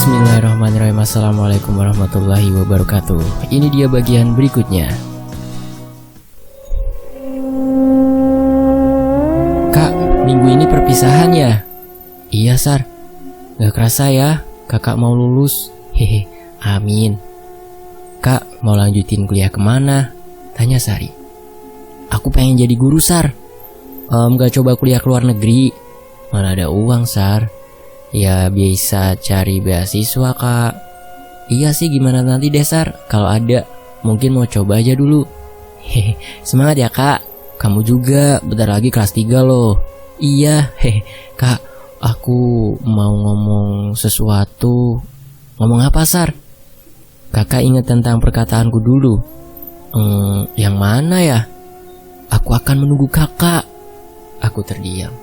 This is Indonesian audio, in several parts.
Bismillahirrahmanirrahim. Assalamualaikum warahmatullahi wabarakatuh. Ini dia bagian berikutnya. Kak, minggu ini perpisahan ya? Iya Sar. Gak kerasa ya, kakak mau lulus. Hehe, amin. Kak, mau lanjutin kuliah kemana? Tanya Sari. Aku pengen jadi guru Sar. Gak coba kuliah ke luar negeri? Mana ada uang Sar. Ya biasa cari beasiswa kak. Iya sih, gimana nanti deh Sar. Kalau ada, mungkin mau coba aja dulu. Hehe, semangat ya kak. Kamu juga, bentar lagi kelas 3 loh. Iya, hehe. Kak, aku mau ngomong sesuatu. Ngomong apa Sar? Kakak ingat tentang perkataanku dulu. Yang mana ya? Aku akan menunggu kakak. Aku terdiam.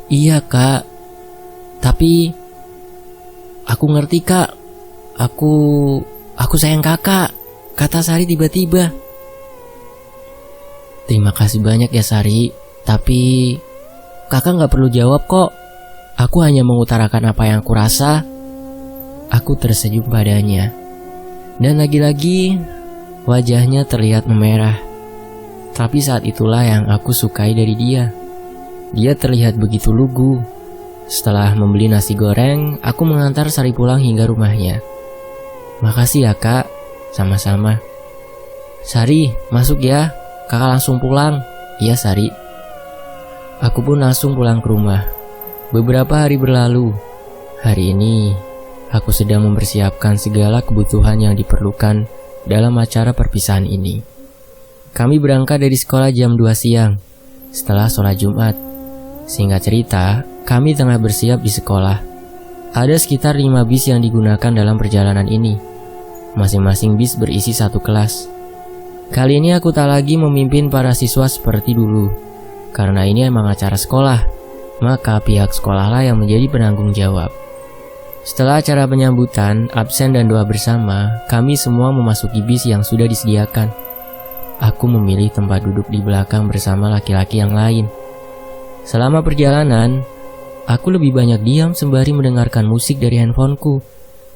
Iya kak, tapi aku ngerti kak. Aku sayang kakak, kata Sari tiba-tiba. Terima kasih banyak ya Sari, tapi kakak gak perlu jawab kok. Aku hanya mengutarakan apa yang aku rasa. Aku tersenyum padanya. Dan lagi-lagi wajahnya terlihat memerah. Tapi saat itulah yang aku sukai dari dia. Dia terlihat begitu lugu. Setelah membeli nasi goreng, aku mengantar Sari pulang hingga rumahnya. Makasih ya kak. Sama-sama. Sari, masuk ya. Kakak langsung pulang. Iya Sari. Aku pun langsung pulang ke rumah. Beberapa hari berlalu. Hari ini, aku sedang mempersiapkan segala kebutuhan yang diperlukan dalam acara perpisahan ini. Kami berangkat dari sekolah jam 2 siang, setelah sholat Jumat. Singkat cerita, kami tengah bersiap di sekolah. Ada sekitar 5 bis yang digunakan dalam perjalanan ini. Masing-masing bis berisi satu kelas. Kali ini aku tak lagi memimpin para siswa seperti dulu. Karena ini emang acara sekolah, maka pihak sekolahlah yang menjadi penanggung jawab. Setelah acara penyambutan, absen dan doa bersama, kami semua memasuki bis yang sudah disediakan. Aku memilih tempat duduk di belakang bersama laki-laki yang lain. Selama perjalanan, aku lebih banyak diam sembari mendengarkan musik dari handphoneku.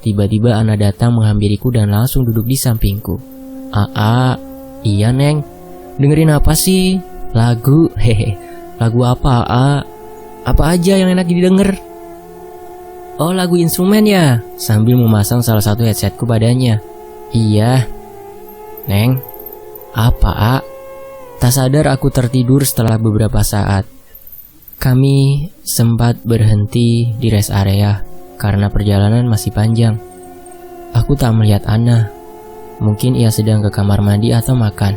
Tiba-tiba Ana datang menghampiriku dan langsung duduk di sampingku. Aa, iya Neng. Dengerin apa sih? Lagu, hehe. Lagu apa, Aa? Apa aja yang enak didengar? Oh, lagu instrumen ya? Sambil memasang salah satu headsetku padanya. Iya. Neng, apa, A? Tak sadar aku tertidur setelah beberapa saat. Kami sempat berhenti di rest area karena perjalanan masih panjang. Aku tak melihat Ana. Mungkin ia sedang ke kamar mandi atau makan.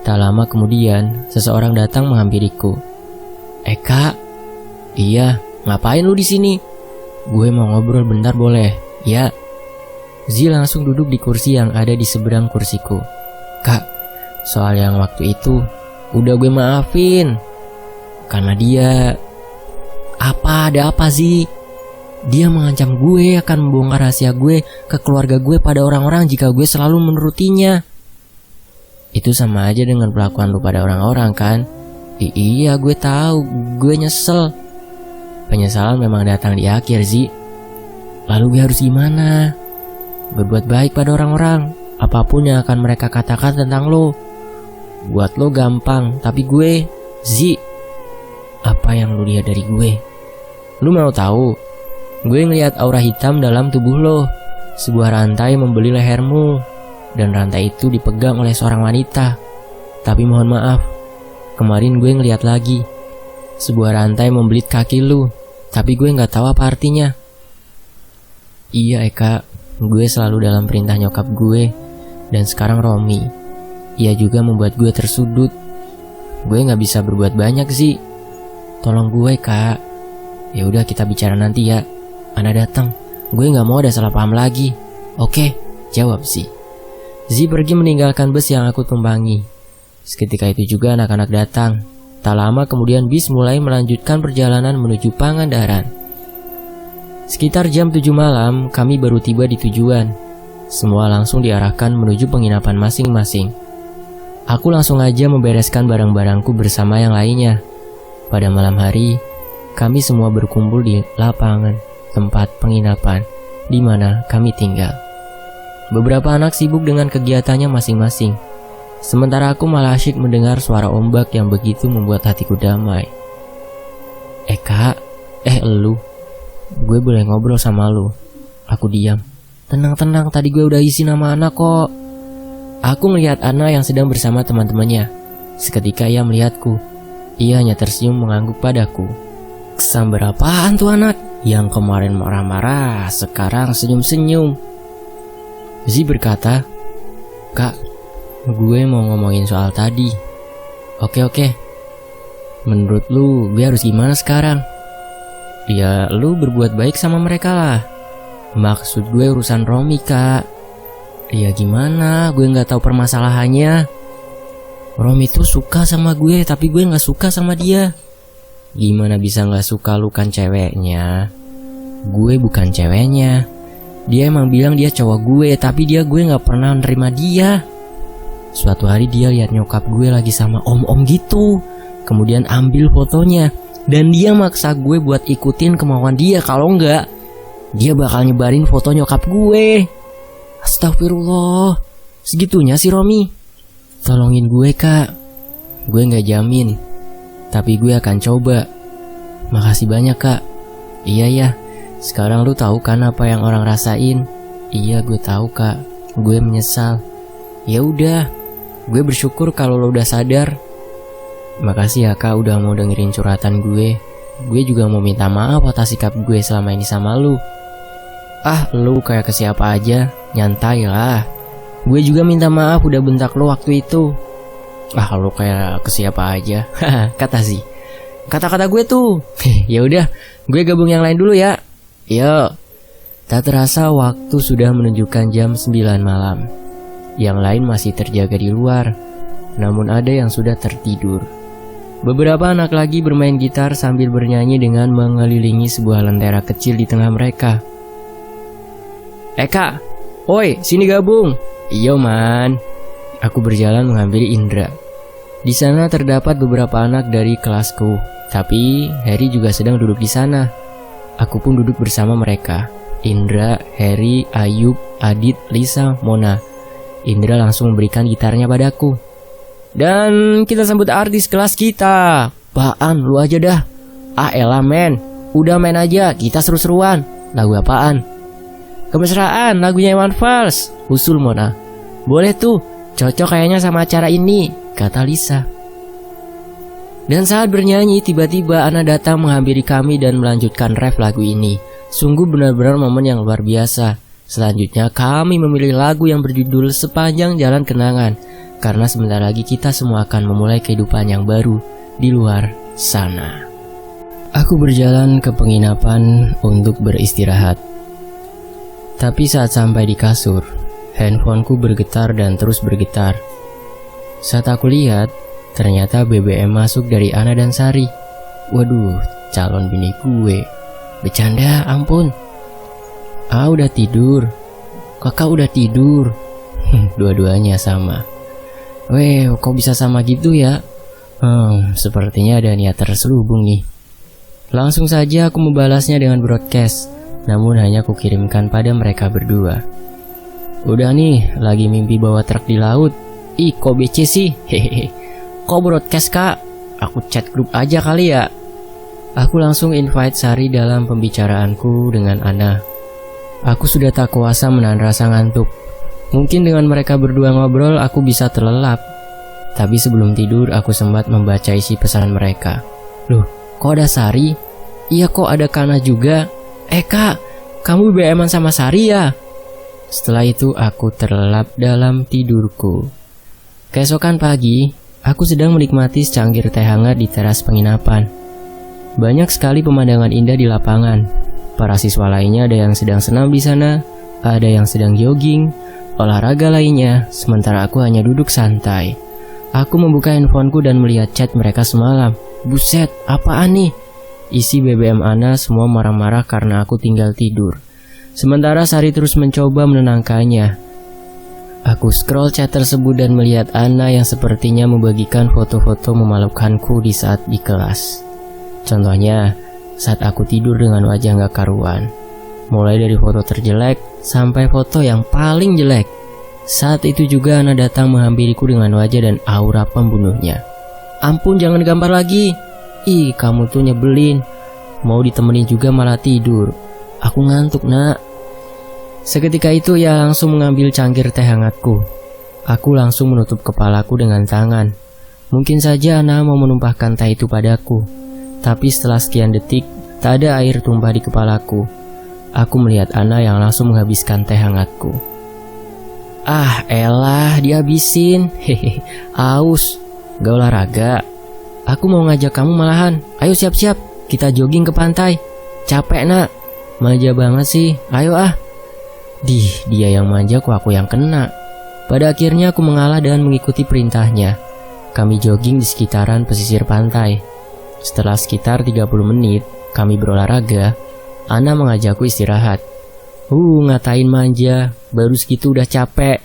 Tak lama kemudian, seseorang datang menghampiriku. Kak? Iya, ngapain lu di sini? Gue mau ngobrol bentar boleh? Ya. Zi langsung duduk di kursi yang ada di seberang kursiku. Kak, soal yang waktu itu udah gue maafin. Karena dia... Ada apa Zi? Dia mengancam gue akan membongkar rahasia gue ke keluarga gue pada orang-orang jika gue selalu menurutinya. Itu sama aja dengan perlakuan lu pada orang-orang kan? Iya gue tahu, gue nyesel. Penyesalan memang datang di akhir Zi. Lalu gue harus gimana? Berbuat baik pada orang-orang, apapun yang akan mereka katakan tentang lo. Buat lo gampang, tapi gue, Zi, apa yang lo lihat dari gue? Lo mau tahu? Gue ngelihat aura hitam dalam tubuh lo. Sebuah rantai membeli lehermu, dan rantai itu dipegang oleh seorang wanita. Tapi mohon maaf, kemarin gue ngelihat lagi. Sebuah rantai membelit kaki lo, tapi gue gak tahu apa artinya. Iya Eka, gue selalu dalam perintah nyokap gue. Dan sekarang Romi, ia juga membuat gue tersudut. Gue gak bisa berbuat banyak sih. Tolong gue Kak. Ya udah kita bicara nanti ya. Ana datang. Gue gak mau ada salah paham lagi. Oke, jawab Zi. Zi pergi meninggalkan bus yang aku tumpangi. Seketika itu juga anak-anak datang. Tak lama kemudian bis mulai melanjutkan perjalanan menuju Pangandaran. Sekitar jam 7 malam kami baru tiba di tujuan. Semua langsung diarahkan menuju penginapan masing-masing. Aku langsung aja membereskan barang-barangku bersama yang lainnya. Pada malam hari, kami semua berkumpul di lapangan tempat penginapan di mana kami tinggal. Beberapa anak sibuk dengan kegiatannya masing-masing, sementara aku malah asyik mendengar suara ombak yang begitu membuat hatiku damai. Kak, elu, gue boleh ngobrol sama lu? Aku diam. Tenang, tadi gue udah isi nama Ana kok. Aku melihat Ana yang sedang bersama teman-temannya. Seketika ia melihatku. Ia hanya tersenyum mengangguk padaku. Kesambar apaan tuh anak? Yang kemarin marah-marah, sekarang senyum-senyum. Zi berkata, Kak, gue mau ngomongin soal tadi. Oke. Menurut lu, gue harus gimana sekarang? Ya, lu berbuat baik sama mereka lah. Maksud gue urusan Romi, Kak. Ya gimana, gue gak tahu permasalahannya. Romi tuh suka sama gue, tapi gue gak suka sama dia. Gimana bisa gak suka, lu kan ceweknya. Gue bukan ceweknya. Dia emang bilang dia cowok gue, tapi gue gak pernah nerima dia. Suatu hari dia lihat nyokap gue lagi sama om-om gitu, kemudian ambil fotonya. Dan dia maksa gue buat ikutin kemauan dia. Kalau enggak, dia bakal nyebarin foto nyokap gue. Astagfirullah, segitunya sih Romi. Tolongin gue, Kak. Gue gak jamin, tapi gue akan coba. Makasih banyak, Kak. Iya, sekarang lu tahu kan apa yang orang rasain? Iya, gue tahu, Kak. Gue menyesal. Ya udah, gue bersyukur kalau lo udah sadar. Makasih ya, Kak, udah mau dengerin curhatan gue. Gue juga mau minta maaf atas sikap gue selama ini sama lu. Lu kayak ke siapa aja, nyantai lah. Gue juga minta maaf udah bentak lo waktu itu. Lu kayak ke siapa aja, kata Zi. Kata-kata gue tuh. Ya udah, gue gabung yang lain dulu ya. Yo. Tak terasa waktu sudah menunjukkan jam 9 malam. Yang lain masih terjaga di luar, namun ada yang sudah tertidur. Beberapa anak lagi bermain gitar sambil bernyanyi dengan mengelilingi sebuah lentera kecil di tengah mereka. Kak, oi, sini gabung. Iyo man. Aku berjalan menghampiri Indra. Di sana terdapat beberapa anak dari kelasku, tapi Harry juga sedang duduk di sana. Aku pun duduk bersama mereka. Indra, Harry, Ayub, Adit, Lisa, Mona. Indra langsung memberikan gitarnya padaku. Dan kita sambut artis kelas kita. Apaan, lu aja dah. Elah men, udah main aja, kita seru-seruan. Lagu apaan? Kemesraan, lagunya Iwan Fals, usul Mona. Boleh tuh, cocok kayaknya sama acara ini, kata Lisa. Dan saat bernyanyi, tiba-tiba Ana datang menghampiri kami dan melanjutkan ref lagu ini. Sungguh benar-benar momen yang luar biasa. Selanjutnya kami memilih lagu yang berjudul Sepanjang Jalan Kenangan, karena sebentar lagi kita semua akan memulai kehidupan yang baru di luar sana. Aku berjalan ke penginapan untuk beristirahat. Tapi saat sampai di kasur, handphoneku bergetar dan terus bergetar. Saat aku lihat, ternyata BBM masuk dari Ana dan Sari. Waduh, calon bini gue. Bercanda, ampun. Udah tidur. Kakak udah tidur. Dua-duanya sama. Weh, kok bisa sama gitu ya? Sepertinya ada niat terselubung nih. Langsung saja aku membalasnya dengan broadcast, namun hanya kukirimkan pada mereka berdua. Udah nih, lagi mimpi bawa truk di laut. Ih, kok bece sih? Hehehe. Kok broadcast, Kak? Aku chat grup aja kali ya. Aku langsung invite Sari dalam pembicaraanku dengan Ana. Aku sudah tak kuasa menahan rasa ngantuk. Mungkin dengan mereka berdua ngobrol aku bisa terlelap. Tapi sebelum tidur aku sempat membaca isi pesan mereka. Loh, kok ada Sari? Iya, kok ada Kana juga? Kak, kamu BBM-an sama Sari ya? Setelah itu aku terlelap dalam tidurku. Keesokan pagi, aku sedang menikmati secangkir teh hangat di teras penginapan. Banyak sekali pemandangan indah di lapangan. Para siswa lainnya ada yang sedang senam di sana, ada yang sedang jogging, olahraga lainnya, sementara aku hanya duduk santai. Aku membuka handphoneku dan melihat chat mereka semalam. Buset, apaan nih? Isi BBM Ana semua marah-marah karena aku tinggal tidur. Sementara Sari terus mencoba menenangkannya. Aku scroll chat tersebut dan melihat Ana yang sepertinya membagikan foto-foto memalukanku di saat di kelas. Contohnya, saat aku tidur dengan wajah gak karuan. mulai dari foto terjelek sampai foto yang paling jelek. Saat itu juga Ana datang menghampiriku dengan wajah dan aura pembunuhnya. "Ampun, jangan gambar lagi. Ih, kamu tuh nyebelin. Mau ditemenin juga malah tidur. Aku ngantuk, nak." Seketika itu ia langsung mengambil cangkir teh hangatku. Aku langsung menutup kepalaku dengan tangan. Mungkin saja Ana mau menumpahkan teh itu padaku. Tapi setelah sekian detik, tak ada air tumpah di kepalaku. Aku melihat Ana yang langsung menghabiskan teh hangatku. "Ah elah, dihabisin. Hehe, aus. Gak olahraga. Aku mau ngajak kamu malahan. Ayo siap-siap, kita jogging ke pantai. Capek, nak. Manja banget sih. Ayo ah." Dia yang manja kok aku yang kena. Pada akhirnya aku mengalah dan mengikuti perintahnya. Kami jogging di sekitaran pesisir pantai. Setelah sekitar 30 menit kami berolahraga, Ana mengajakku istirahat. Ngatain manja, baru segitu udah capek.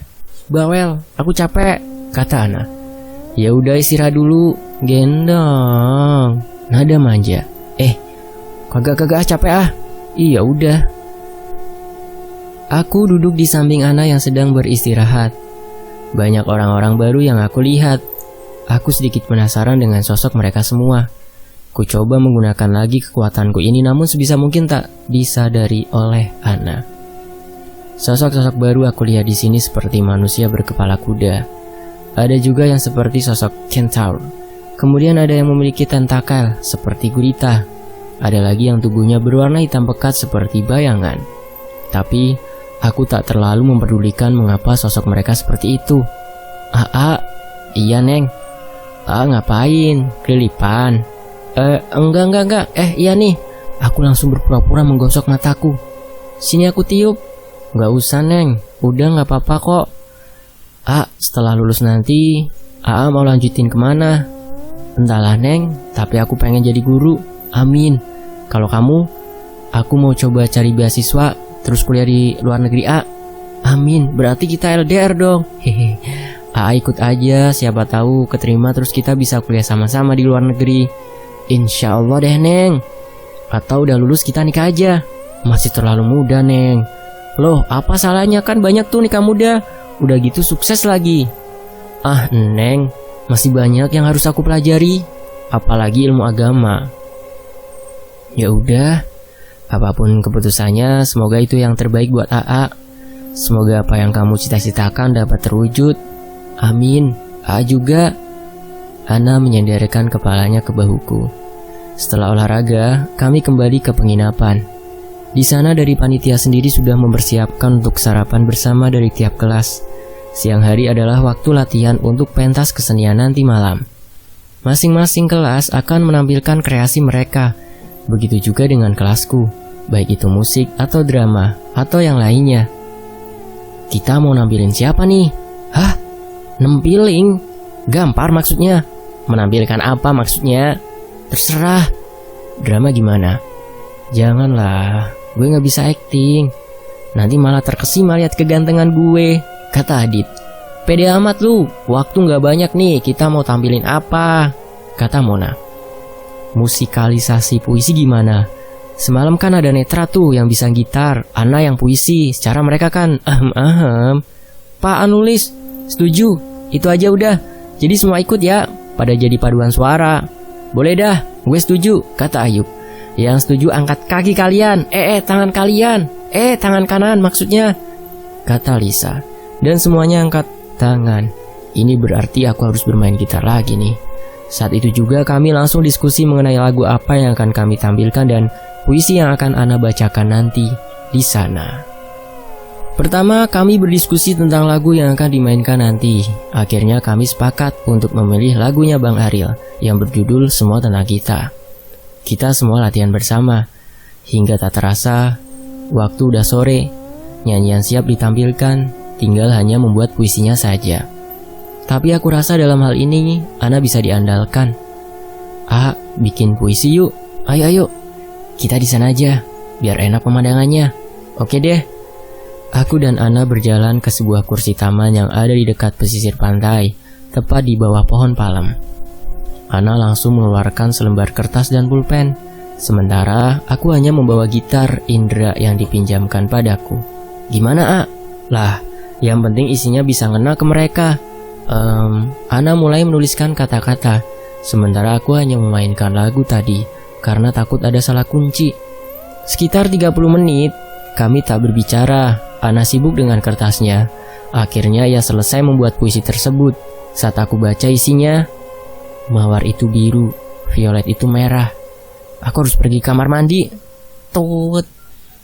"Bawel, aku capek," kata Ana. "Ya udah istirahat dulu, gendong." Nada manja. Kagak capek ah." "Iya udah." Aku duduk di samping Ana yang sedang beristirahat. Banyak orang-orang baru yang aku lihat. Aku sedikit penasaran dengan sosok mereka semua. Ku coba menggunakan lagi kekuatanku ini, namun sebisa mungkin tak disadari oleh Ana. Sosok-sosok baru aku lihat di sini seperti manusia berkepala kuda. Ada juga yang seperti sosok kentaur. Kemudian ada yang memiliki tentakel seperti gurita. Ada lagi yang tubuhnya berwarna hitam pekat seperti bayangan. Tapi aku tak terlalu memperdulikan mengapa sosok mereka seperti itu. Iya neng." Ngapain? Kelilipan?" Enggak. Iya nih." Aku langsung berpura-pura menggosok mataku. "Sini aku tiup." "Gak usah neng, udah gak apa-apa kok." Setelah lulus nanti mau lanjutin kemana?" "Entahlah neng, tapi aku pengen jadi guru." "Amin. Kalau kamu?" "Aku mau coba cari beasiswa terus kuliah di luar negeri." "Amin, berarti kita LDR dong." Hehe. Ikut aja, siapa tahu keterima terus kita bisa kuliah sama-sama di luar negeri." "Insya Allah deh neng." "Atau udah lulus kita nikah aja." "Masih terlalu muda neng." "Loh, apa salahnya, kan banyak tuh nikah muda. Udah gitu sukses lagi." Neng, masih banyak yang harus aku pelajari, apalagi ilmu agama." "Ya udah, apapun keputusannya, semoga itu yang terbaik buat AA. Semoga apa yang kamu cita-citakan dapat terwujud." "Amin. Juga." Ana menyandarkan kepalanya ke bahuku. Setelah olahraga, kami kembali ke penginapan. Di sana dari panitia sendiri sudah mempersiapkan untuk sarapan bersama dari tiap kelas. Siang hari adalah waktu latihan untuk pentas kesenian nanti malam. Masing-masing kelas akan menampilkan kreasi mereka. Begitu juga dengan kelasku, baik itu musik atau drama atau yang lainnya. "Kita mau nampilin siapa nih?" "Nempilin? Gampar maksudnya?" "Menampilkan apa maksudnya?" "Terserah." "Drama gimana?" "Janganlah, gue gak bisa acting. Nanti malah terkesima lihat kegantengan gue," kata Adit. "Pede amat lu, waktu gak banyak nih, kita mau tampilin apa?" kata Mona. "Musikalisasi puisi gimana? Semalam kan ada Netra tuh yang bisa gitar, Ana yang puisi, secara mereka kan Pak nulis." "Setuju, itu aja udah. Jadi semua ikut ya, pada jadi paduan suara." "Boleh dah, gue setuju," kata Ayub. "Yang setuju angkat kaki kalian. Tangan kalian. Tangan kanan maksudnya," kata Lisa. Dan semuanya angkat tangan. Ini berarti aku harus bermain gitar lagi nih. Saat itu juga kami langsung diskusi mengenai lagu apa yang akan kami tampilkan dan puisi yang akan Ana bacakan nanti di sana. Pertama, kami berdiskusi tentang lagu yang akan dimainkan nanti. Akhirnya kami sepakat untuk memilih lagunya Bang Ariel yang berjudul Semua Tentang Kita. Kita semua latihan bersama. Hingga tak terasa, waktu udah sore. Nyanyian siap ditampilkan, tinggal hanya membuat puisinya saja. Tapi aku rasa dalam hal ini, Ana bisa diandalkan. Bikin puisi yuk. Ayo. Kita di sana aja, biar enak pemandangannya. Oke deh. Aku dan Ana berjalan ke sebuah kursi taman yang ada di dekat pesisir pantai, tepat di bawah pohon palem. Ana langsung mengeluarkan selembar kertas dan pulpen. Sementara aku hanya membawa gitar Indra yang dipinjamkan padaku. Gimana, A? Lah, yang penting isinya bisa ngena ke mereka. Ana mulai menuliskan kata-kata, sementara aku hanya memainkan lagu tadi karena takut ada salah kunci. Sekitar 30 menit, kami tak berbicara. Ana sibuk dengan kertasnya. Akhirnya ia selesai membuat puisi tersebut. Saat aku baca isinya, mawar itu biru, violet itu merah. Aku harus pergi kamar mandi. Tot.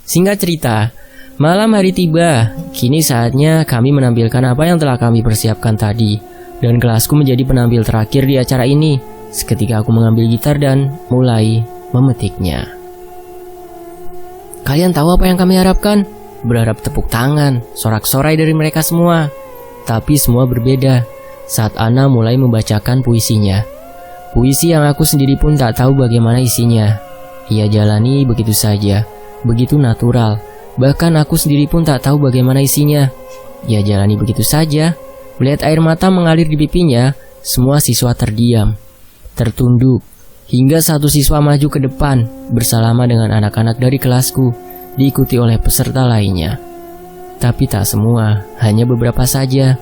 Singkat cerita, malam hari tiba. Kini saatnya kami menampilkan apa yang telah kami persiapkan tadi. Dan kelasku menjadi penampil terakhir di acara ini. Seketika aku mengambil gitar dan mulai memetiknya. Kalian tahu apa yang kami harapkan? Berharap tepuk tangan, sorak-sorai dari mereka semua. Tapi semua berbeda saat Ana mulai membacakan puisinya. Puisi yang aku sendiri pun tak tahu bagaimana isinya. Ia jalani begitu saja, begitu natural. Bahkan aku sendiri pun tak tahu bagaimana isinya. Ia jalani begitu saja. Melihat air mata mengalir di pipinya, semua siswa terdiam, tertunduk. Hingga satu siswa maju ke depan bersalaman dengan anak-anak dari kelasku, diikuti oleh peserta lainnya. Tapi tak semua, hanya beberapa saja.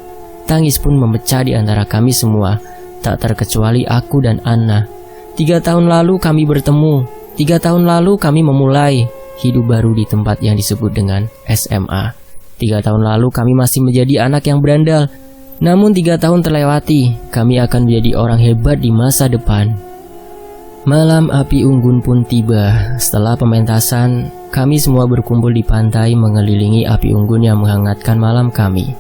Tangis pun memecah di antara kami semua, tak terkecuali aku dan Ana. 3 tahun lalu kami bertemu. 3 tahun lalu kami memulai hidup baru di tempat yang disebut dengan SMA. 3 tahun lalu kami masih menjadi anak yang berandal. Namun 3 tahun terlewati, kami akan menjadi orang hebat di masa depan. Malam api unggun pun tiba. Setelah pementasan, kami semua berkumpul di pantai mengelilingi api unggun yang menghangatkan malam kami.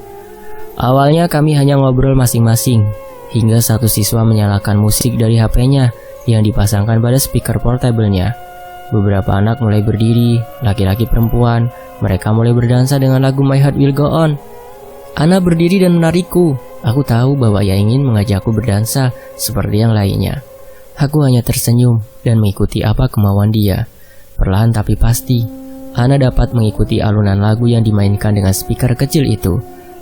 Awalnya kami hanya ngobrol masing-masing, hingga satu siswa menyalakan musik dari HP-nya yang dipasangkan pada speaker portable-nya. Beberapa anak mulai berdiri, laki-laki perempuan, mereka mulai berdansa dengan lagu My Heart Will Go On. Ana berdiri dan menarikku. Aku tahu bahwa ia ingin mengajakku berdansa seperti yang lainnya. Aku hanya tersenyum dan mengikuti apa kemauan dia. Perlahan tapi pasti, Ana dapat mengikuti alunan lagu yang dimainkan dengan speaker kecil itu.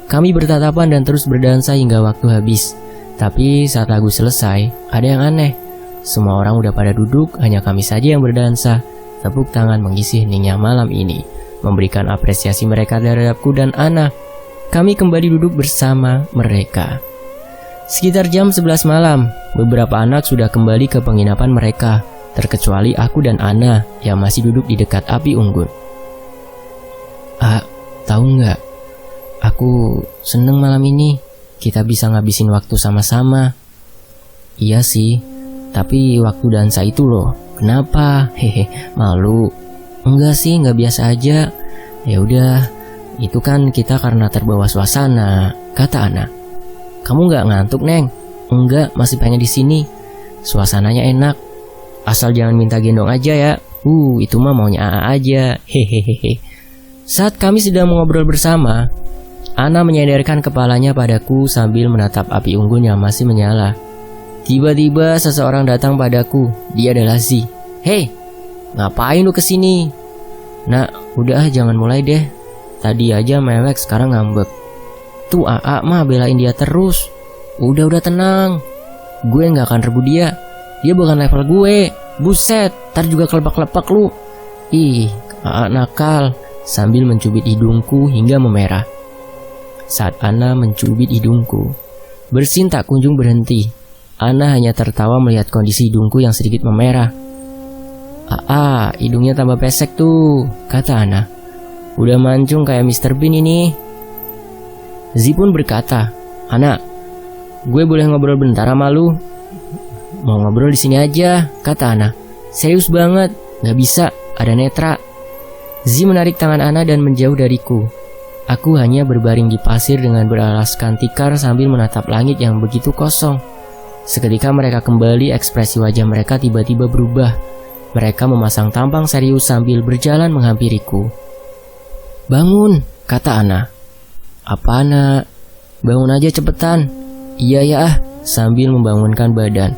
Kami bertatapan dan terus berdansa hingga waktu habis. Tapi saat lagu selesai, ada yang aneh. Semua orang udah pada duduk, hanya kami saja yang berdansa. Tepuk tangan mengisi heningnya malam ini, memberikan apresiasi mereka terhadapku dan Ana. Kami kembali duduk bersama mereka. Sekitar jam 11 malam, beberapa anak sudah kembali ke penginapan mereka, terkecuali aku dan Ana yang masih duduk di dekat api unggun. Tahu nggak? Aku seneng malam ini, kita bisa ngabisin waktu sama-sama. Iya sih, tapi waktu dansa itu loh, kenapa? Hehe, malu. Enggak sih, nggak biasa aja. Ya udah, itu kan kita karena terbawa suasana, kata Ana. Kamu nggak ngantuk, Neng? Enggak, masih pengen di sini. Suasananya enak. Asal jangan minta gendong aja ya. Itu mah maunya AA aja. Hehehe. Saat kami sedang mengobrol bersama, Ana menyandarkan kepalanya padaku sambil menatap api unggun yang masih menyala. Tiba-tiba seseorang datang padaku. Dia adalah Z. Hei, ngapain lu kesini? Nak, udah jangan mulai deh. Tadi aja mewek, sekarang ngambek. Tuh AA mah belain dia terus. Udah tenang. Gue gak akan rebut dia. Dia bukan level gue. Buset, ntar juga kelepak-lepak lu. Ih, AA nakal. Sambil mencubit hidungku hingga memerah. Saat Ana mencubit hidungku, bersin tak kunjung berhenti. Ana hanya tertawa melihat kondisi hidungku yang sedikit memerah. AA, hidungnya tambah pesek tuh, kata Ana. Udah mancung kayak Mr. Bean ini. Z pun berkata, Ana, gue boleh ngobrol bentar sama lu? Mau ngobrol di sini aja, kata Ana. Serius banget, gak bisa, ada netra. Z menarik tangan Ana dan menjauh dariku. Aku hanya berbaring di pasir dengan beralaskan tikar sambil menatap langit yang begitu kosong. Seketika mereka kembali, ekspresi wajah mereka tiba-tiba berubah. Mereka memasang tampang serius sambil berjalan menghampiriku. Bangun, kata Ana. Apa nak? Bangun aja cepetan. Iya ya, sambil membangunkan badan.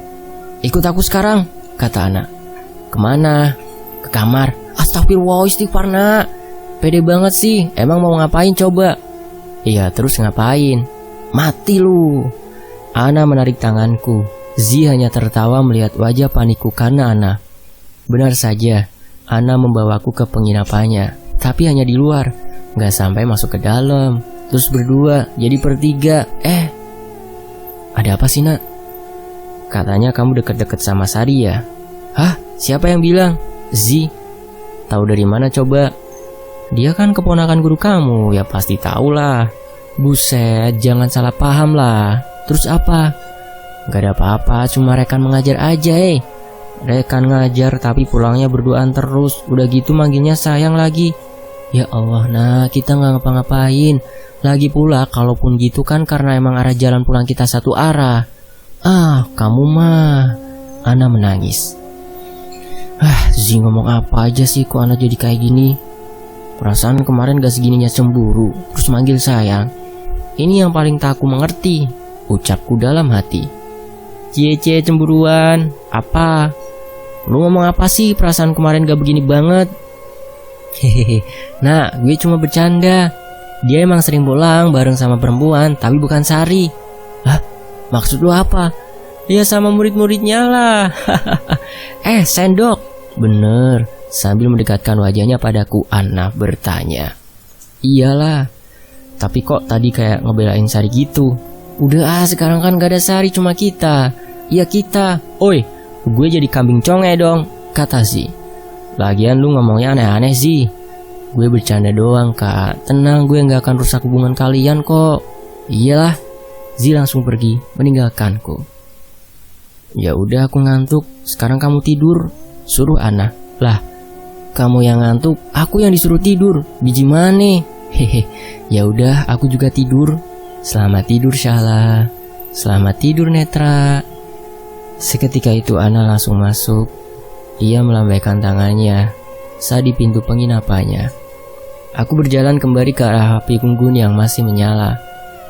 Ikut aku sekarang, kata Ana. Kemana? Ke kamar. Astagfirullah, istighfar nak. Pede banget sih, emang mau ngapain coba? Iya, terus ngapain? Mati lu. Ana menarik tanganku. Z hanya tertawa melihat wajah panikku karena Ana. Benar saja, Ana membawaku ke penginapannya, tapi hanya di luar, gak sampai masuk ke dalam. Terus berdua, jadi bertiga. Ada apa sih, Nak? Katanya kamu deket-deket sama Sari ya? Hah? Siapa yang bilang? Zi. Tahu dari mana coba? Dia kan keponakan guru kamu, ya pasti tahu lah. Buset, jangan salah paham lah. Terus apa? Gak ada apa-apa, cuma rekan mengajar aja Rekan ngajar tapi pulangnya berduaan terus. Udah gitu manggilnya sayang lagi. Ya Allah, nah kita gak ngapa-ngapain. Lagi pula kalaupun gitu kan karena emang arah jalan pulang kita satu arah. Kamu mah. Ana menangis. Zi ngomong apa aja sih kok Ana jadi kayak gini? Perasaan kemarin gak segininya cemburu, terus manggil sayang. Ini yang paling tak aku mengerti, ucapku dalam hati. Cie cemburuan, apa? Lu ngomong apa sih, perasaan kemarin gak begini banget? Hehehe, nah gue cuma bercanda. Dia emang sering pulang bareng sama perempuan, tapi bukan Sari. Hah? Maksud lu apa? Ya sama murid-muridnya lah. Sendok. Bener. Sambil mendekatkan wajahnya padaku, Ana bertanya. Iyalah. Tapi kok tadi kayak ngebelain Sari gitu? Udah sekarang kan gak ada Sari, cuma kita. Iya kita. Oi, gue jadi kambing conge dong, kata Zi. Lagian lu ngomongnya aneh-aneh Zi. Gue bercanda doang kak. Tenang, gue gak akan rusak hubungan kalian kok. Iyalah. Zi langsung pergi meninggalkanku. Ya udah aku ngantuk, sekarang kamu tidur, suruh Ana. Lah, kamu yang ngantuk, aku yang disuruh tidur. Biji mana? Hehe. Ya udah, aku juga tidur. Selamat tidur Syahla. Selamat tidur Netra. Seketika itu Ana langsung masuk. Ia melambaikan tangannya saat di pintu penginapannya. Aku berjalan kembali ke arah api unggun yang masih menyala.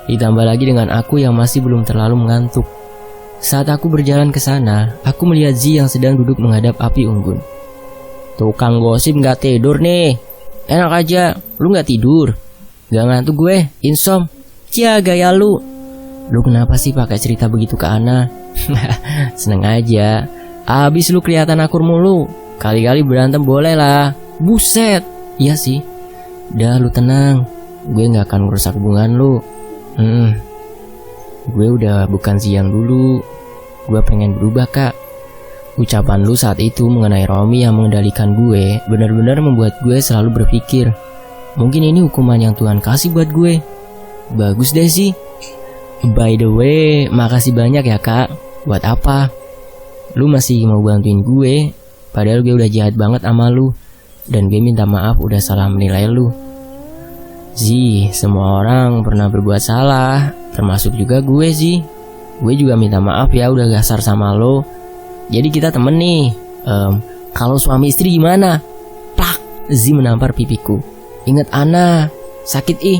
Ditambah lagi dengan aku yang masih belum terlalu mengantuk. Saat aku berjalan ke sana, aku melihat Zi yang sedang duduk menghadap api unggun. Tukang gosip gak tidur nih. Enak aja, lu gak tidur? Gak ngantuk gue, insom. Cia gaya lu. Lu kenapa sih pakai cerita begitu ke Ana? Seneng aja. Abis lu kelihatan akur mulu. Kali-kali berantem boleh lah. Buset. Iya sih. Udah lu tenang. Gue gak akan merusak hubungan lu. Gue udah bukan siang dulu. Gue pengen berubah kak. Ucapan lu saat itu mengenai Romi yang mengendalikan gue benar-benar membuat gue selalu berpikir, mungkin ini hukuman yang Tuhan kasih buat gue. Bagus deh sih. By the way, makasih banyak ya kak. Buat apa? Lu masih mau bantuin gue, padahal gue udah jahat banget sama lu. Dan gue minta maaf udah salah menilai lu. Zi, semua orang pernah berbuat salah, termasuk juga gue sih. Gue juga minta maaf ya udah gasar sama lo. Jadi kita temen nih. Kalau suami istri gimana? Plak, Zi menampar pipiku. Ingat Ana, sakit ih.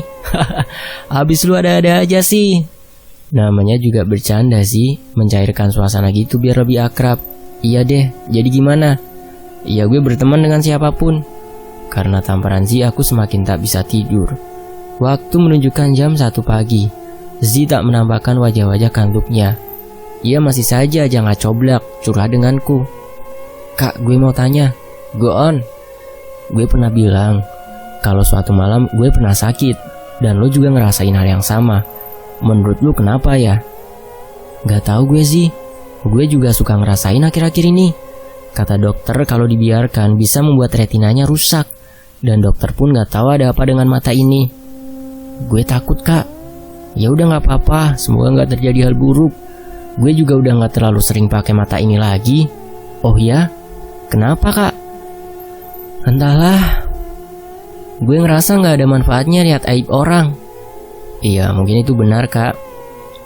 Habis lu ada-ada aja sih. Namanya juga bercanda sih, mencairkan suasana gitu biar lebih akrab. Iya deh, jadi gimana? Ya gue berteman dengan siapapun. Karena tamparan Zi aku semakin tak bisa tidur. Waktu menunjukkan jam 1 pagi. Zi tak menampakkan wajah-wajah kantuknya. Ia masih saja jangan coblak curhat denganku. Kak, gue mau tanya. Go on. Gue pernah bilang kalau suatu malam gue pernah sakit dan lo juga ngerasain hal yang sama. Menurut lo kenapa ya? Gak tahu gue sih. Gue juga suka ngerasain akhir-akhir ini. Kata dokter kalau dibiarkan bisa membuat retinanya rusak. Dan dokter pun gak tahu ada apa dengan mata ini. Gue takut kak. Ya udah gak apa-apa, semoga gak terjadi hal buruk. Gue juga udah gak terlalu sering pakai mata ini lagi. Oh ya? Kenapa kak? Entahlah. Gue ngerasa gak ada manfaatnya lihat aib orang. Iya mungkin itu benar kak.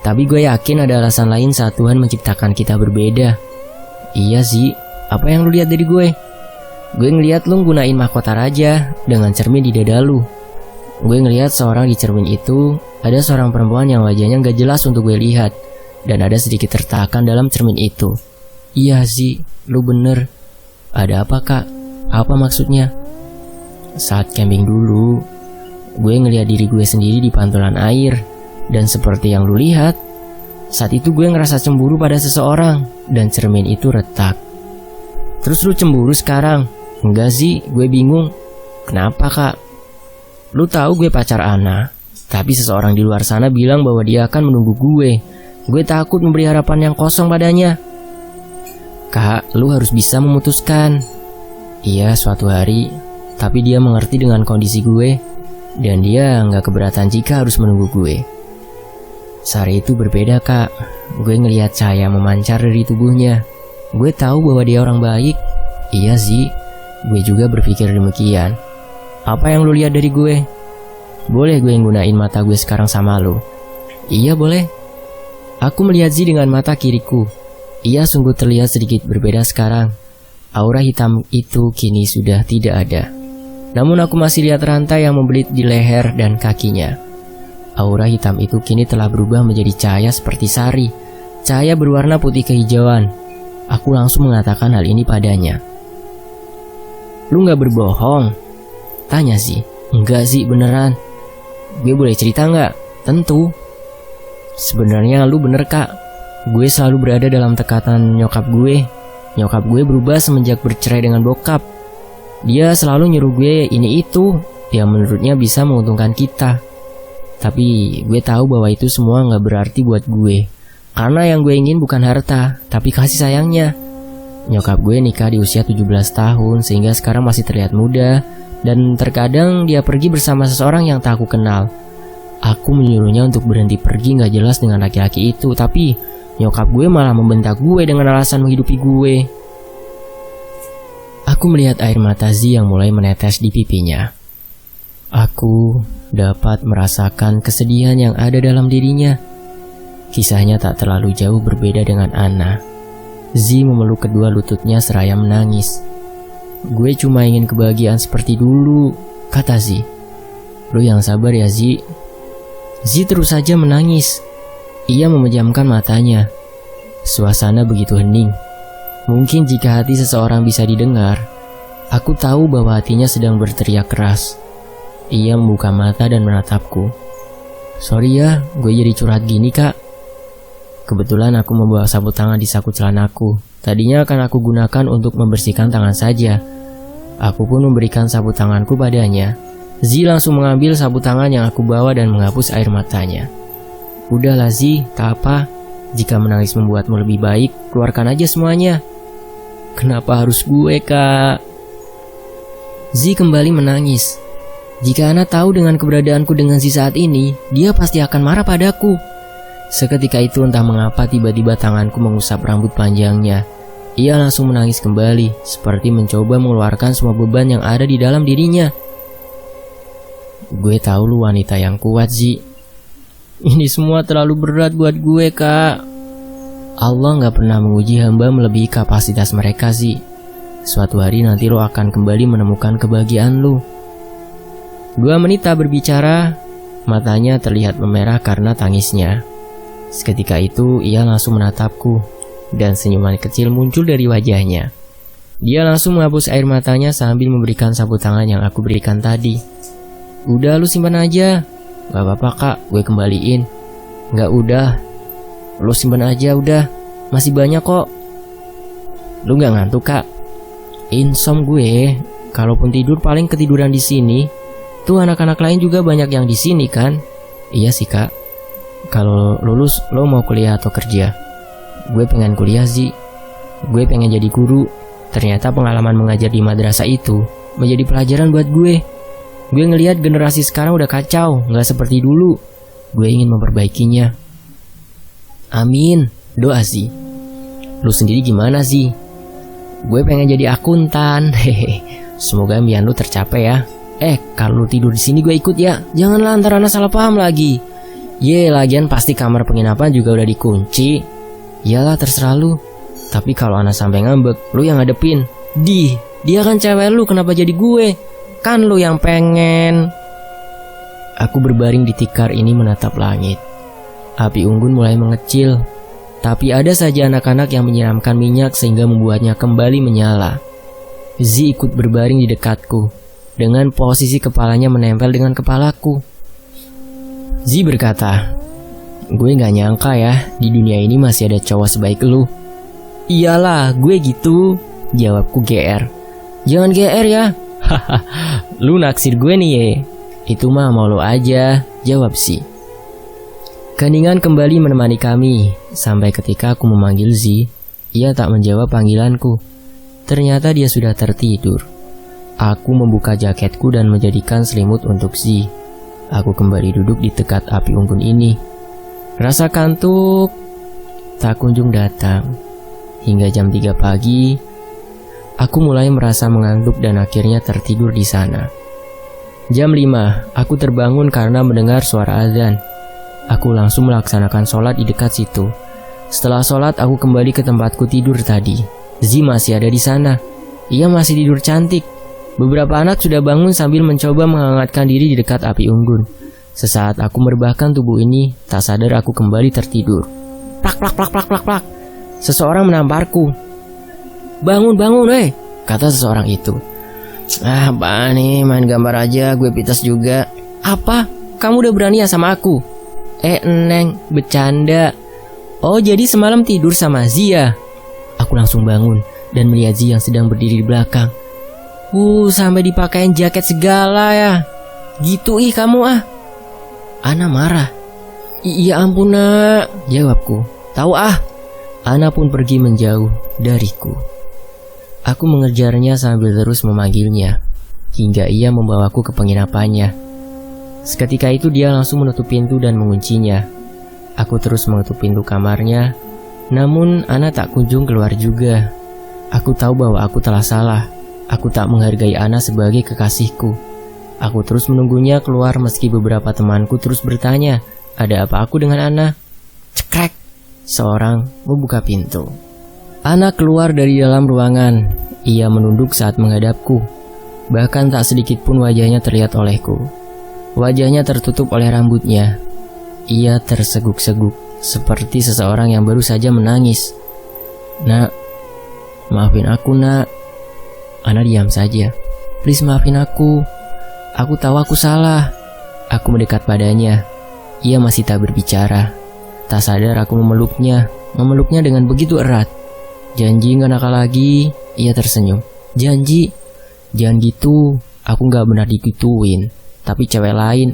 Tapi gue yakin ada alasan lain saat Tuhan menciptakan kita berbeda. Iya sih. Apa yang lu lihat dari gue? Gue ngeliat lu gunain mahkota raja dengan cermin di dada lu. Gue ngeliat seorang di cermin itu ada seorang perempuan yang wajahnya gak jelas untuk gue lihat. Dan ada sedikit retakan dalam cermin itu. Iya sih, lu bener. Ada apa kak? Apa maksudnya? Saat camping dulu, gue ngeliat diri gue sendiri di pantulan air. Dan seperti yang lu lihat, saat itu gue ngerasa cemburu pada seseorang. Dan cermin itu retak. Terus lu cemburu sekarang? Enggak sih, gue bingung. Kenapa kak? Lu tahu gue pacar Ana, tapi seseorang di luar sana bilang bahwa dia akan menunggu gue. Gue takut memberi harapan yang kosong padanya. Kak, lu harus bisa memutuskan. Iya, suatu hari. Tapi dia mengerti dengan kondisi gue, dan dia gak keberatan jika harus menunggu gue. Sehari itu berbeda kak. Gue ngelihat cahaya memancar dari tubuhnya. Gue tahu bahwa dia orang baik. Iya sih, gue juga berpikir demikian. Apa yang lu lihat dari gue? Boleh gue gunain mata gue sekarang sama lu? Iya boleh. Aku melihat Zi dengan mata kiriku. Ia sungguh terlihat sedikit berbeda sekarang. Aura hitam itu kini sudah tidak ada. Namun aku masih lihat rantai yang membelit di leher dan kakinya. Aura hitam itu kini telah berubah menjadi cahaya seperti sari. Cahaya berwarna putih kehijauan. Aku langsung mengatakan hal ini padanya. Lu gak berbohong? Tanya sih. Enggak sih, beneran. Gue boleh cerita gak? Tentu. Sebenarnya lu bener kak. Gue selalu berada dalam tekanan nyokap gue. Nyokap gue berubah semenjak bercerai dengan bokap. Dia selalu nyuruh gue ini itu yang menurutnya bisa menguntungkan kita. Tapi gue tahu bahwa itu semua gak berarti buat gue. Karena yang gue ingin bukan harta, tapi kasih sayangnya. Nyokap gue nikah di usia 17 tahun sehingga sekarang masih terlihat muda. Dan terkadang dia pergi bersama seseorang yang tak aku kenal. Aku menyuruhnya untuk berhenti pergi gak jelas dengan laki-laki itu. Tapi nyokap gue malah membentak gue dengan alasan menghidupi gue. Aku melihat air mata Zi yang mulai menetes di pipinya. Aku dapat merasakan kesedihan yang ada dalam dirinya. Kisahnya tak terlalu jauh berbeda dengan Ana. Zi memeluk kedua lututnya seraya menangis. Gue cuma ingin kebahagiaan seperti dulu, kata Zi. Lu yang sabar ya Zi. Zi terus saja menangis. Ia memejamkan matanya. Suasana begitu hening. Mungkin jika hati seseorang bisa didengar, aku tahu bahwa hatinya sedang berteriak keras. Ia membuka mata dan menatapku. Sorry ya, gue jadi curhat gini kak. Kebetulan aku membawa sapu tangan di saku celanaku. Tadinya akan aku gunakan untuk membersihkan tangan saja. Aku pun memberikan sapu tanganku padanya. Zi langsung mengambil sapu tangan yang aku bawa dan menghapus air matanya. Udahlah Zi, tak apa. Jika menangis membuatmu lebih baik, keluarkan aja semuanya. Kenapa harus gue kak? Zi kembali menangis. Jika Ana tahu dengan keberadaanku dengan Zi saat ini, dia pasti akan marah padaku. Seketika itu entah mengapa tiba-tiba tanganku mengusap rambut panjangnya. Ia langsung menangis kembali, seperti mencoba mengeluarkan semua beban yang ada di dalam dirinya. Gue tahu lu wanita yang kuat Zi. Ini semua terlalu berat buat gue kak. Allah gak pernah menguji hamba melebihi kapasitas mereka Zi. Suatu hari nanti lo akan kembali menemukan kebahagiaan lo. 2 menit tak berbicara, matanya terlihat memerah karena tangisnya. Seketika itu ia langsung menatapku, dan senyuman kecil muncul dari wajahnya. Dia langsung menghapus air matanya sambil memberikan sapu tangan yang aku berikan tadi. Udah lu simpan aja. Gak apa-apa kak, gue kembaliin. Gak udah, lu simpan aja udah. Masih banyak kok. Lu gak ngantuk kak? Insom gue. Kalaupun tidur paling ketiduran di sini. Tuh anak-anak lain juga banyak yang di sini kan? Iya sih kak. Kalau lulus lo mau kuliah atau kerja? Gue pengen kuliah sih. Gue pengen jadi guru. Ternyata pengalaman mengajar di madrasah itu menjadi pelajaran buat gue. Gue ngelihat generasi sekarang udah kacau, gak seperti dulu. Gue ingin memperbaikinya. Amin, doa sih. Lu sendiri gimana sih? Gue pengen jadi akuntan. Hehe. Semoga impian lu tercapai ya. Kalau lu tidur di sini gue ikut ya. Janganlah ntar Ana salah paham lagi. Lagian pasti kamar penginapan juga udah dikunci. Iyalah terserah lu. Tapi kalau Ana sampai ngambek, lu yang ngadepin. Dia kan cewek lu, kenapa jadi gue? Kan lu yang pengen. Aku berbaring di tikar ini menatap langit. Api unggun mulai mengecil. Tapi ada saja anak-anak yang menyiramkan minyak sehingga membuatnya kembali menyala. Zi ikut berbaring di dekatku, dengan posisi kepalanya menempel dengan kepalaku. Zi berkata, gue gak nyangka ya, di dunia ini masih ada cowok sebaik lu. Iyalah, gue gitu. Jawabku GR. Jangan GR ya. Haha, lu naksir gue nih ye. Itu mah mau lo aja, jawab si. Keningan kembali menemani kami, sampai ketika aku memanggil Z, ia tak menjawab panggilanku. Ternyata dia sudah tertidur. Aku membuka jaketku dan menjadikan selimut untuk Z. Aku kembali duduk di dekat api unggun ini. Rasa kantuk tak kunjung datang. Hingga jam 3 pagi, aku mulai merasa mengantuk dan akhirnya tertidur di sana. Jam 5, aku terbangun karena mendengar suara azan. Aku langsung melaksanakan sholat di dekat situ. Setelah sholat, aku kembali ke tempatku tidur tadi. Z masih ada di sana. Ia masih tidur cantik. Beberapa anak sudah bangun sambil mencoba menghangatkan diri di dekat api unggun. Sesaat aku merebahkan tubuh ini, tak sadar aku kembali tertidur. Plak plak plak plak plak plak. Seseorang menamparku. Bangun bangun weh, kata seseorang itu. Apaan nih, main gambar aja, gue pites juga. Apa? Kamu udah berani ya sama aku? Neng, bercanda. Oh, jadi semalam tidur sama Zia? Aku langsung bangun dan melihat Zia yang sedang berdiri di belakang. Sampai dipakein jaket segala ya. Gitu kamu ah. Ana marah. Iya ampun nak, jawabku. Tahu ah. Ana pun pergi menjauh dariku. Aku mengejarnya sambil terus memanggilnya, hingga ia membawaku ke penginapannya. Seketika itu dia langsung menutup pintu dan menguncinya. Aku terus menutup pintu kamarnya, namun Ana tak kunjung keluar juga. Aku tahu bahwa aku telah salah. Aku tak menghargai Ana sebagai kekasihku. Aku terus menunggunya keluar meski beberapa temanku terus bertanya, ada apa aku dengan Ana? Cekrek, seorang membuka pintu. Ana keluar dari dalam ruangan. Ia menunduk saat menghadapku. Bahkan tak sedikit pun wajahnya terlihat olehku. Wajahnya tertutup oleh rambutnya. Ia terseguk-seguk, seperti seseorang yang baru saja menangis. Nak, maafin aku nak. Ana diam saja. Please maafin aku. Aku tahu aku salah. Aku mendekat padanya. Ia masih tak berbicara. Tak sadar aku memeluknya dengan begitu erat. Janji gak nakal lagi. Ia tersenyum. Janji. Jangan gitu. Aku gak benar digituin. Tapi cewek lain.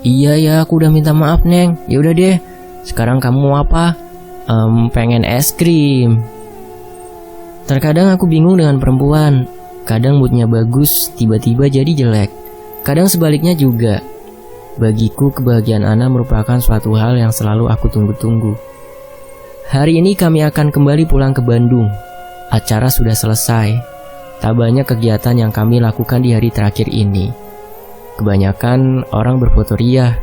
Iya ya, aku udah minta maaf neng. Ya udah deh. Sekarang kamu mau apa? Pengen es krim. Terkadang aku bingung dengan perempuan. Kadang moodnya bagus, tiba-tiba jadi jelek. Kadang sebaliknya juga. Bagiku kebahagiaan Ana merupakan suatu hal yang selalu aku tunggu-tunggu. Hari ini kami akan kembali pulang ke Bandung. Acara sudah selesai. Tak banyak kegiatan yang kami lakukan di hari terakhir ini. Kebanyakan orang berfoto ria.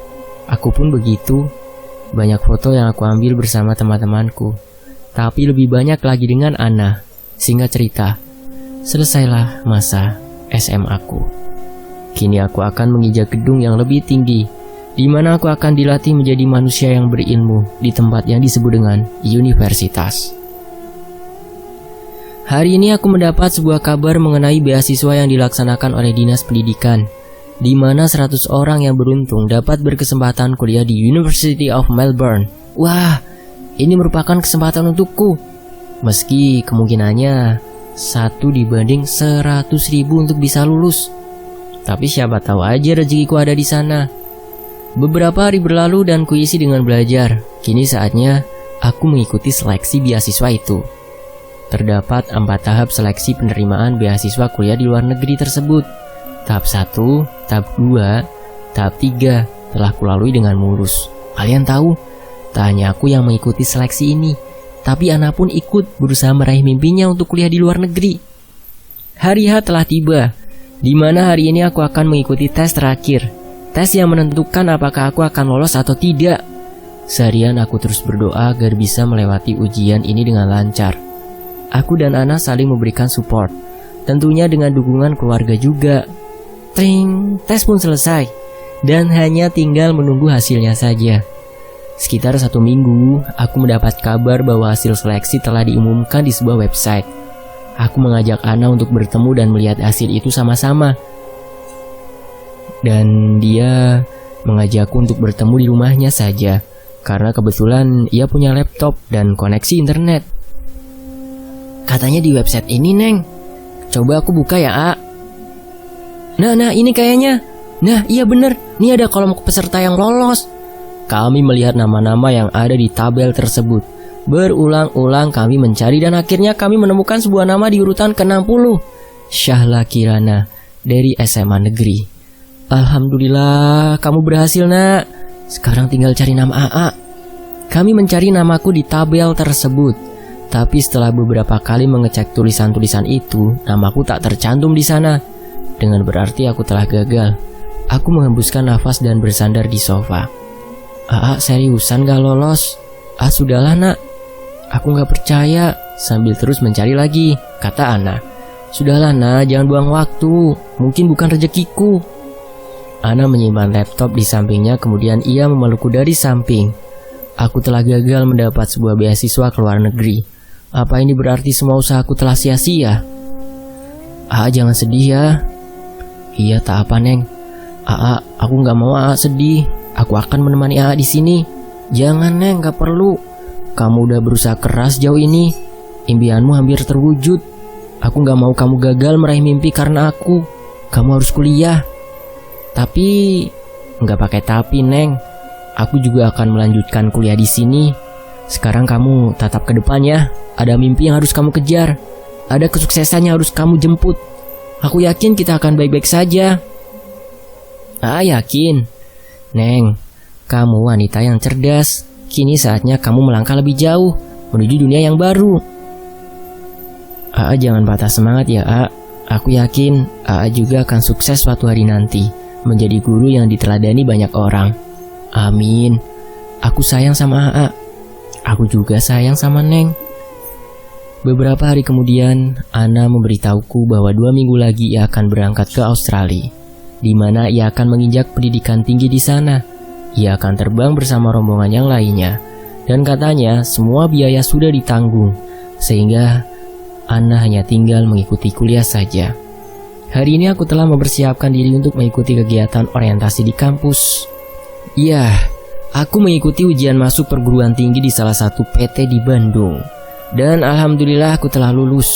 Aku pun begitu. Banyak foto yang aku ambil bersama teman-temanku. Tapi lebih banyak lagi dengan Ana. Singkat cerita, selesailah masa SMA aku. Kini aku akan menginjak gedung yang lebih tinggi, di mana aku akan dilatih menjadi manusia yang berilmu di tempat yang disebut dengan universitas. Hari ini aku mendapat sebuah kabar mengenai beasiswa yang dilaksanakan oleh Dinas Pendidikan, di mana 100 orang yang beruntung dapat berkesempatan kuliah di University of Melbourne. Wah, ini merupakan kesempatan untukku. Meski kemungkinannya 1 dibanding 100.000 untuk bisa lulus. Tapi siapa tahu aja rezekiku ada di sana. Beberapa hari berlalu dan kuisi dengan belajar. Kini saatnya aku mengikuti seleksi beasiswa itu. Terdapat 4 tahap seleksi penerimaan beasiswa kuliah di luar negeri tersebut. Tahap 1, tahap 2, tahap 3 telah kulalui dengan mulus. Kalian tahu, tak hanya aku yang mengikuti seleksi ini, tapi Ana pun ikut berusaha meraih mimpinya untuk kuliah di luar negeri. Hari H telah tiba, di mana hari ini aku akan mengikuti tes terakhir. Tes yang menentukan apakah aku akan lolos atau tidak. Seharian aku terus berdoa agar bisa melewati ujian ini dengan lancar. Aku dan Ana saling memberikan support, tentunya dengan dukungan keluarga juga. Tring, tes pun selesai, dan hanya tinggal menunggu hasilnya saja. Sekitar 1 minggu, aku mendapat kabar bahwa hasil seleksi telah diumumkan di sebuah website. Aku mengajak Ana untuk bertemu dan melihat hasil itu sama-sama. Dan dia mengajakku untuk bertemu di rumahnya saja, karena kebetulan ia punya laptop dan koneksi internet. Katanya di website ini, Neng. Coba aku buka ya, A. Nah, ini kayaknya. Nah, iya bener. Nih ada kolom peserta yang lolos. Kami melihat nama-nama yang ada di tabel tersebut. Berulang-ulang kami mencari dan akhirnya kami menemukan sebuah nama di urutan ke-60. Syahla Kirana dari SMA Negeri. Alhamdulillah, kamu berhasil, Nak. Sekarang tinggal cari nama AA. Kami mencari namaku di tabel tersebut. Tapi setelah beberapa kali mengecek tulisan-tulisan itu, namaku tak tercantum di sana. Dengan berarti aku telah gagal. Aku menghembuskan nafas dan bersandar di sofa. AA seriusan gak lolos? Sudahlah, Nak. Aku gak percaya. Sambil terus mencari lagi, kata Ana. Sudahlah, Nak, jangan buang waktu. Mungkin bukan rezekiku. Ana menyimpan laptop di sampingnya, kemudian ia memelukku dari samping. Aku telah gagal mendapat sebuah beasiswa ke luar negeri. Apa ini berarti semua usahaku telah sia-sia? Jangan sedih ya. Iya, tak apa, Neng. Aku gak mau sedih. Aku akan menemani di sini. Jangan, Neng, gak perlu. Kamu udah berusaha keras jauh ini. Impianmu hampir terwujud. Aku gak mau kamu gagal meraih mimpi karena aku. Kamu harus kuliah. Tapi gak pakai tapi, Neng. Aku juga akan melanjutkan kuliah di sini. Sekarang kamu tatap ke depan ya. Ada mimpi yang harus kamu kejar. Ada kesuksesan yang harus kamu jemput. Aku yakin kita akan baik-baik saja. Yakin. Neng, kamu wanita yang cerdas. Kini saatnya kamu melangkah lebih jauh menuju dunia yang baru. Jangan patah semangat ya, Aku yakin juga akan sukses suatu hari nanti, menjadi guru yang diteladani banyak orang. Amin. Aku sayang sama Aku juga sayang sama Neng. Beberapa hari kemudian, Ana memberitahuku bahwa 2 minggu lagi ia akan berangkat ke Australia, di mana ia akan menginjak pendidikan tinggi di sana. Ia akan terbang bersama rombongan yang lainnya, dan katanya semua biaya sudah ditanggung, sehingga Ana hanya tinggal mengikuti kuliah saja. Hari ini aku telah mempersiapkan diri untuk mengikuti kegiatan orientasi di kampus. Iya, aku mengikuti ujian masuk perguruan tinggi di salah satu PT di Bandung. Dan alhamdulillah aku telah lulus.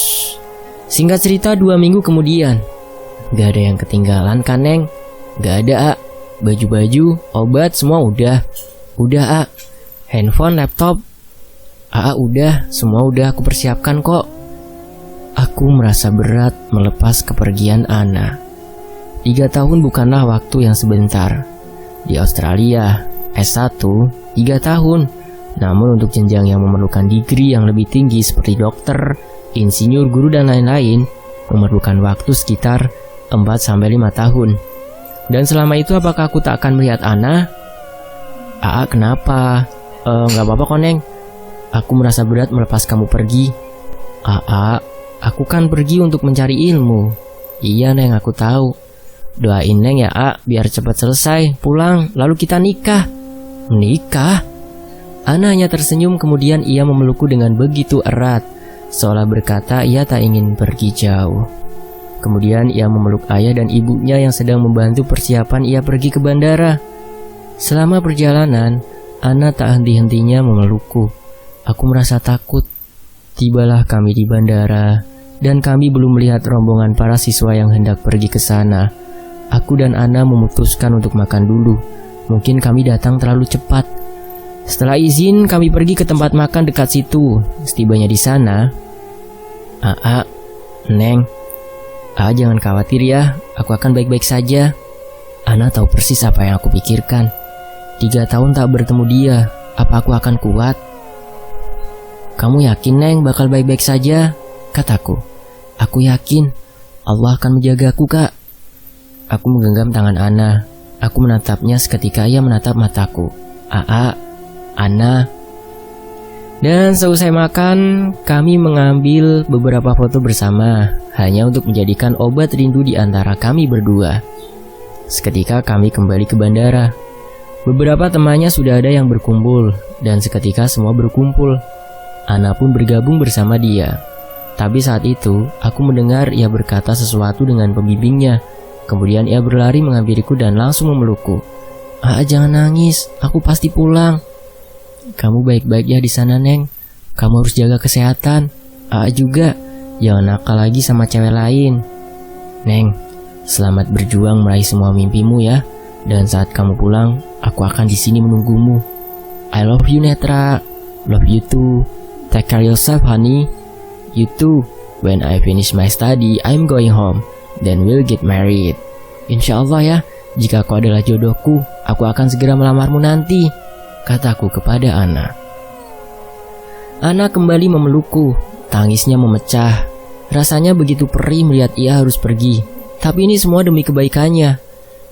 Singkat cerita 2 minggu kemudian. Gak ada yang ketinggalan kan, Neng? Gak ada, Baju-baju, obat, semua udah. Udah, Handphone, laptop. Udah, semua udah aku persiapkan kok. Aku merasa berat melepas kepergian Ana. 3 tahun bukanlah waktu yang sebentar. Di Australia, S1, 3 tahun. Namun untuk jenjang yang memerlukan degree yang lebih tinggi seperti dokter, insinyur, guru, dan lain-lain, memerlukan waktu sekitar 4-5 tahun. Dan selama itu apakah aku tak akan melihat Ana? Kenapa? Gak apa-apa kok, Neng. Aku merasa berat melepas kamu pergi. Aku kan pergi untuk mencari ilmu. Iya, Neng, aku tahu. Doain Neng ya, biar cepat selesai, pulang, lalu kita nikah. Nikah? Ana hanya tersenyum, kemudian ia memelukku dengan begitu erat, seolah berkata ia tak ingin pergi jauh. Kemudian ia memeluk ayah dan ibunya yang sedang membantu persiapan ia pergi ke bandara. Selama perjalanan, Ana tak henti-hentinya memelukku. Aku merasa takut. Tibalah kami di bandara, dan kami belum melihat rombongan para siswa yang hendak pergi ke sana. Aku dan Ana memutuskan untuk makan dulu. Mungkin kami datang terlalu cepat. Setelah izin, kami pergi ke tempat makan dekat situ. Setibanya di sana, Neng, jangan khawatir ya, aku akan baik-baik saja. Ana tahu persis apa yang aku pikirkan. 3 tahun tak bertemu dia, apa aku akan kuat? Kamu yakin, Neng, bakal baik-baik saja? Kataku. Aku yakin, Allah akan menjagaku, Kak. Aku menggenggam tangan Ana. Aku menatapnya seketika ia menatap mataku. Ana. Dan seusai makan, kami mengambil beberapa foto bersama, hanya untuk menjadikan obat rindu di antara kami berdua. Seketika kami kembali ke bandara. Beberapa temannya sudah ada yang berkumpul, dan seketika semua berkumpul. Ana pun bergabung bersama dia. Tapi saat itu, aku mendengar ia berkata sesuatu dengan pembimbingnya. Kemudian ia berlari menghampiriku dan langsung memelukku. Jangan nangis, aku pasti pulang. Kamu baik-baik ya di sana, Neng. Kamu harus jaga kesehatan. Juga. jangan nakal lagi sama cewek lain. Neng, selamat berjuang meraih semua mimpimu ya. Dan saat kamu pulang, aku akan di sini menunggumu. I love you Netra. Love you too. Take care yourself honey. You too. When I finish my study, I'm going home. Then we'll get married. Insya Allah ya, jika kau adalah jodohku, aku akan segera melamarmu nanti, kataku kepada Ana. Ana kembali memelukku, tangisnya memecah. Rasanya begitu perih melihat ia harus pergi. Tapi ini semua demi kebaikannya.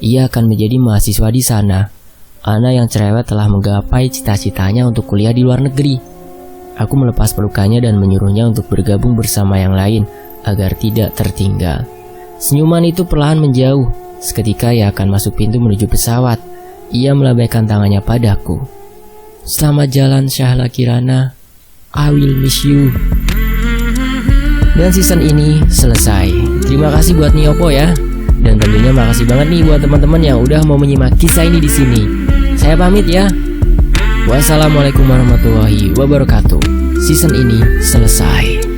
Ia akan menjadi mahasiswa di sana. Ana yang cerewet telah menggapai cita-citanya untuk kuliah di luar negeri. Aku melepas pelukannya dan menyuruhnya untuk bergabung bersama yang lain agar tidak tertinggal. Senyuman itu perlahan menjauh. Seketika ia akan masuk pintu menuju pesawat. Ia melambaikan tangannya padaku. Selamat jalan Syahla Kirana. I will miss you. Dan season ini selesai. Terima kasih buat Niopo ya. Dan tentunya makasih banget nih buat teman-teman yang udah mau menyimak kisah ini di sini. Saya pamit ya. Wassalamualaikum warahmatullahi wabarakatuh. Season ini selesai.